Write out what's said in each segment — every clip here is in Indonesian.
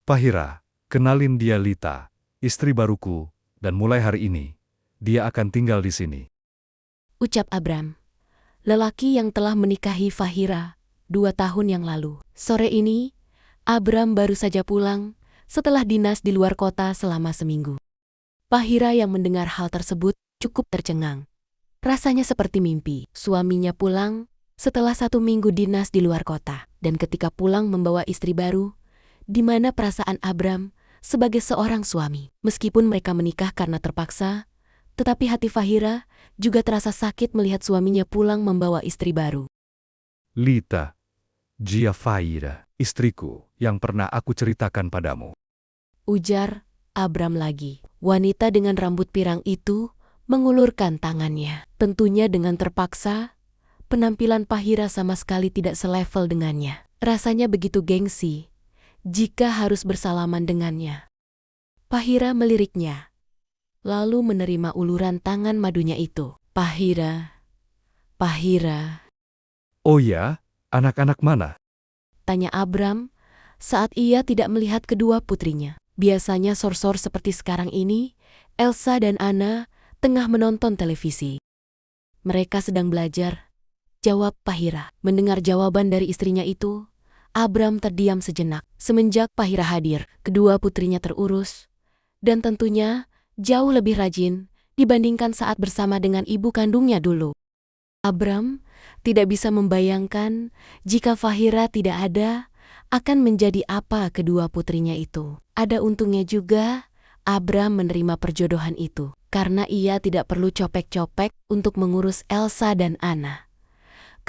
Fahira, kenalin dia Lita, istri baruku, dan mulai hari ini, dia akan tinggal di sini. Ucap Abram, lelaki yang telah menikahi Fahira 2 tahun yang lalu. Sore ini, Abram baru saja pulang setelah dinas di luar kota selama seminggu. Fahira yang mendengar hal tersebut cukup tercengang. Rasanya seperti mimpi. Suaminya pulang setelah 1 minggu dinas di luar kota. Dan ketika pulang membawa istri baru, di mana perasaan Abram sebagai seorang suami. Meskipun mereka menikah karena terpaksa, tetapi hati Fahira juga terasa sakit melihat suaminya pulang membawa istri baru. Lita, dia Fahira, istriku yang pernah aku ceritakan padamu. Ujar Abram lagi. Wanita dengan rambut pirang itu mengulurkan tangannya. Tentunya dengan terpaksa, penampilan Fahira sama sekali tidak selevel dengannya. Rasanya begitu gengsi jika harus bersalaman dengannya. Fahira meliriknya, lalu menerima uluran tangan madunya itu. Fahira. Oh ya, anak-anak mana? Tanya Abram saat ia tidak melihat kedua putrinya. Biasanya sor-sor seperti sekarang ini, Elsa dan Anna tengah menonton televisi. Mereka sedang belajar, jawab Fahira. Mendengar jawaban dari istrinya itu, Abram terdiam sejenak. Semenjak Fahira hadir, kedua putrinya terurus, dan tentunya jauh lebih rajin dibandingkan saat bersama dengan ibu kandungnya dulu. Abram tidak bisa membayangkan jika Fahira tidak ada, akan menjadi apa kedua putrinya itu. Ada untungnya juga Abram menerima perjodohan itu, karena ia tidak perlu copek-copek untuk mengurus Elsa dan Anna.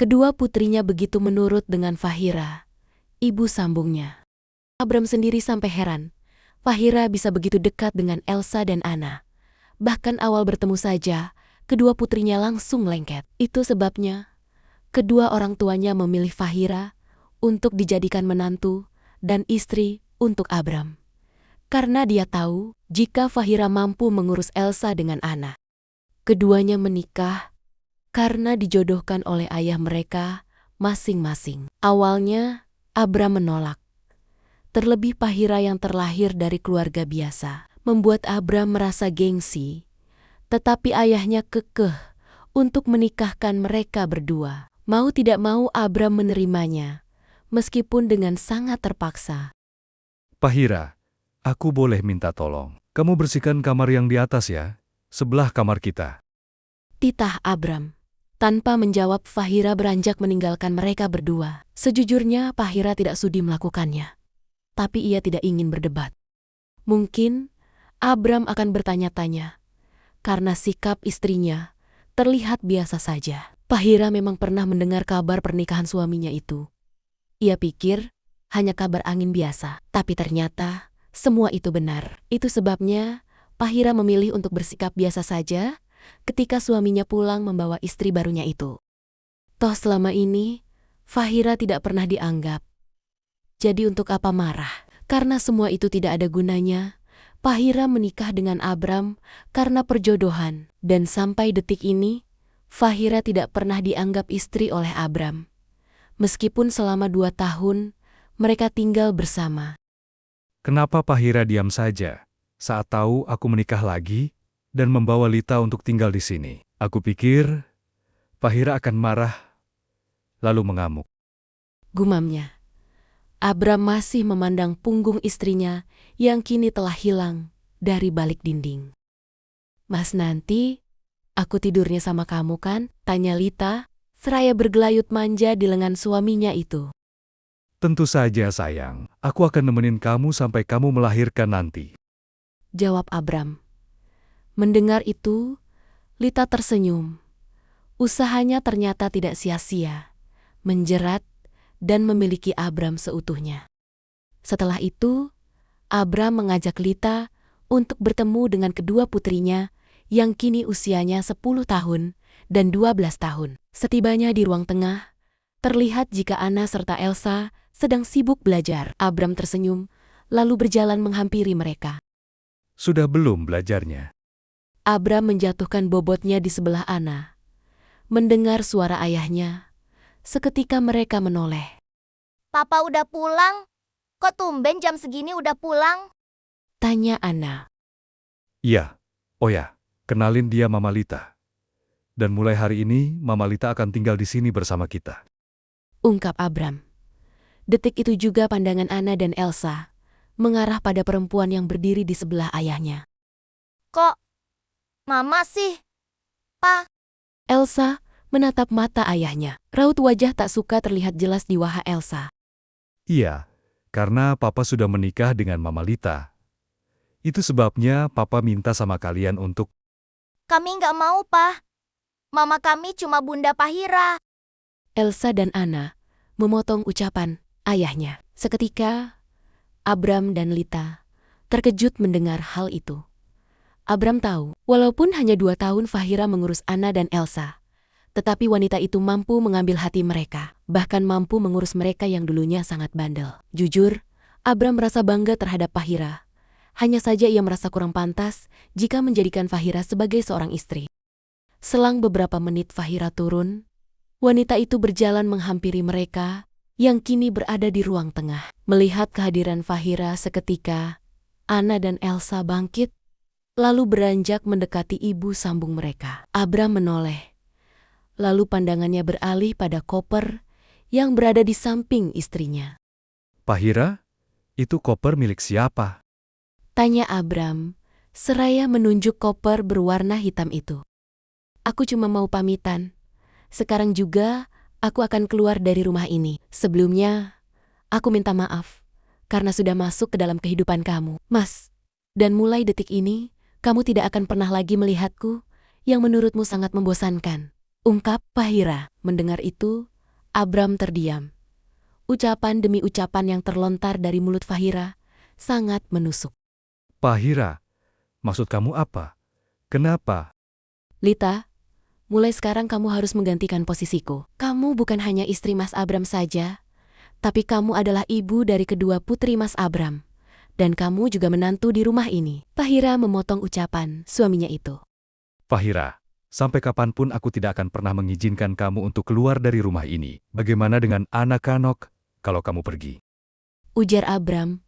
Kedua putrinya begitu menurut dengan Fahira. Ibu sambungnya. Abram sendiri sampai heran, Fahira bisa begitu dekat dengan Elsa dan Anna. Bahkan awal bertemu saja, kedua putrinya langsung lengket. Itu sebabnya kedua orang tuanya memilih Fahira untuk dijadikan menantu dan istri untuk Abram. Karena dia tahu jika Fahira mampu mengurus Elsa dengan Anna. Keduanya menikah karena dijodohkan oleh ayah mereka masing-masing. Awalnya Abram menolak. Terlebih Fahira yang terlahir dari keluarga biasa membuat Abram merasa gengsi. Tetapi ayahnya kekeh untuk menikahkan mereka berdua. Mau tidak mau Abram menerimanya, meskipun dengan sangat terpaksa. Fahira, aku boleh minta tolong. Kamu bersihkan kamar yang di atas ya, sebelah kamar kita. Titah Abram. Tanpa menjawab, Fahira beranjak meninggalkan mereka berdua. Sejujurnya Fahira tidak sudi melakukannya. Tapi ia tidak ingin berdebat. Mungkin Abram akan bertanya-tanya, karena sikap istrinya terlihat biasa saja. Fahira memang pernah mendengar kabar pernikahan suaminya itu. Ia pikir hanya kabar angin biasa, tapi ternyata semua itu benar. Itu sebabnya Fahira memilih untuk bersikap biasa saja ketika suaminya pulang membawa istri barunya itu. Toh selama ini Fahira tidak pernah dianggap. Jadi untuk apa marah? Karena semua itu tidak ada gunanya, Fahira menikah dengan Abram karena perjodohan. Dan sampai detik ini, Fahira tidak pernah dianggap istri oleh Abram. Meskipun selama 2 tahun, mereka tinggal bersama. Kenapa Fahira diam saja saat tahu aku menikah lagi dan membawa Lita untuk tinggal di sini? Aku pikir Fahira akan marah, lalu mengamuk. Gumamnya. Abram masih memandang punggung istrinya yang kini telah hilang dari balik dinding. Mas nanti, aku tidurnya sama kamu kan? Tanya Lita, seraya bergelayut manja di lengan suaminya itu. Tentu saja sayang, aku akan nemenin kamu sampai kamu melahirkan nanti. Jawab Abram. Mendengar itu, Lita tersenyum. Usahanya ternyata tidak sia-sia, menjerat dan memiliki Abram seutuhnya. Setelah itu, Abram mengajak Lita untuk bertemu dengan kedua putrinya yang kini usianya 10 tahun dan 12 tahun. Setibanya di ruang tengah, terlihat jika Anna serta Elsa sedang sibuk belajar. Abram tersenyum, lalu berjalan menghampiri mereka. Sudah belum belajarnya? Abram menjatuhkan bobotnya di sebelah Anna. Mendengar suara ayahnya, seketika mereka menoleh. Papa udah pulang? Kok tumben jam segini udah pulang? Tanya Ana. Iya, oh ya, kenalin dia Mama Lita. Dan mulai hari ini, Mama Lita akan tinggal di sini bersama kita. Ungkap Abram. Detik itu juga pandangan Ana dan Elsa mengarah pada perempuan yang berdiri di sebelah ayahnya. Kok Mama sih? Pa, Elsa menatap mata ayahnya. Raut wajah tak suka terlihat jelas di wajah Elsa. Iya, karena Papa sudah menikah dengan Mama Lita. Itu sebabnya Papa minta sama kalian untuk... kami nggak mau, Pa. Mama kami cuma Bunda Pahira. Elsa dan Ana memotong ucapan ayahnya. Seketika, Abram dan Lita terkejut mendengar hal itu. Abram tahu, walaupun hanya 2 tahun Fahira mengurus Ana dan Elsa, tetapi wanita itu mampu mengambil hati mereka, bahkan mampu mengurus mereka yang dulunya sangat bandel. Jujur, Abram merasa bangga terhadap Fahira. Hanya saja ia merasa kurang pantas jika menjadikan Fahira sebagai seorang istri. Selang beberapa menit Fahira turun, wanita itu berjalan menghampiri mereka yang kini berada di ruang tengah. Melihat kehadiran Fahira seketika, Ana dan Elsa bangkit, lalu beranjak mendekati ibu sambung mereka. Abram menoleh, lalu pandangannya beralih pada koper yang berada di samping istrinya. Pahira, itu koper milik siapa? Tanya Abram, seraya menunjuk koper berwarna hitam itu. Aku cuma mau pamitan. Sekarang juga aku akan keluar dari rumah ini. Sebelumnya, aku minta maaf karena sudah masuk ke dalam kehidupan kamu, Mas. Dan mulai detik ini, kamu tidak akan pernah lagi melihatku yang menurutmu sangat membosankan. Ungkap Pahira. Mendengar itu, Abram terdiam. Ucapan demi ucapan yang terlontar dari mulut Fahira sangat menusuk. Pahira, maksud kamu apa? Kenapa? Lita, mulai sekarang kamu harus menggantikan posisiku. Kamu bukan hanya istri Mas Abram saja, tapi kamu adalah ibu dari kedua putri Mas Abram. Dan kamu juga menantu di rumah ini. Pahira memotong ucapan suaminya itu. Pahira, sampai kapanpun aku tidak akan pernah mengizinkan kamu untuk keluar dari rumah ini. Bagaimana dengan anak-anak kalau kamu pergi? Ujar Abram,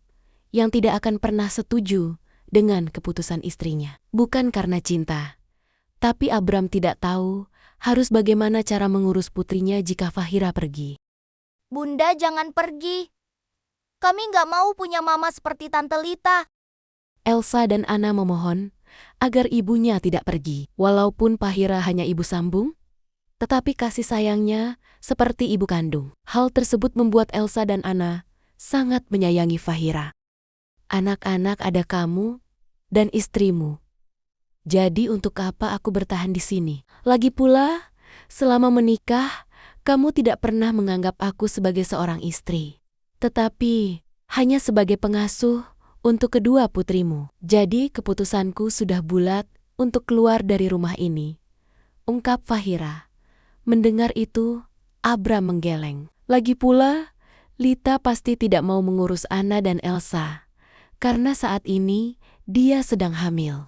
yang tidak akan pernah setuju dengan keputusan istrinya. Bukan karena cinta, tapi Abram tidak tahu harus bagaimana cara mengurus putrinya jika Fahira pergi. Bunda jangan pergi. Kami nggak mau punya mama seperti Tante Lita. Elsa dan Ana memohon agar ibunya tidak pergi. Walaupun Pahira hanya ibu sambung, tetapi kasih sayangnya seperti ibu kandung. Hal tersebut membuat Elsa dan Ana sangat menyayangi Fahira. Anak-anak ada kamu dan istrimu. Jadi untuk apa aku bertahan di sini? Lagi pula, selama menikah, kamu tidak pernah menganggap aku sebagai seorang istri, tetapi hanya sebagai pengasuh untuk kedua putrimu. Jadi keputusanku sudah bulat untuk keluar dari rumah ini. Ungkap Fahira. Mendengar itu, Abram menggeleng. Lagi pula, Lita pasti tidak mau mengurus Ana dan Elsa, karena saat ini dia sedang hamil.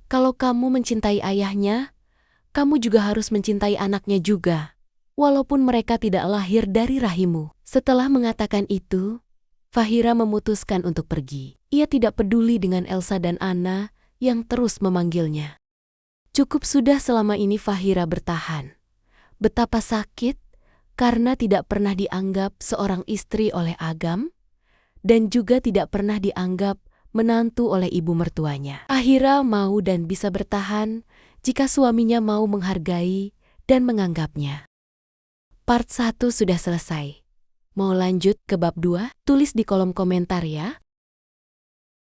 Kalau kamu mencintai ayahnya, kamu juga harus mencintai anaknya juga, walaupun mereka tidak lahir dari rahimmu. Setelah mengatakan itu, Fahira memutuskan untuk pergi. Ia tidak peduli dengan Elsa dan Ana yang terus memanggilnya. Cukup sudah selama ini Fahira bertahan. Betapa sakit karena tidak pernah dianggap seorang istri oleh Agam, dan juga tidak pernah dianggap menantu oleh ibu mertuanya. Fahira mau dan bisa bertahan jika suaminya mau menghargai dan menganggapnya. Part 1 sudah selesai. Mau lanjut ke bab 2? Tulis di kolom komentar ya.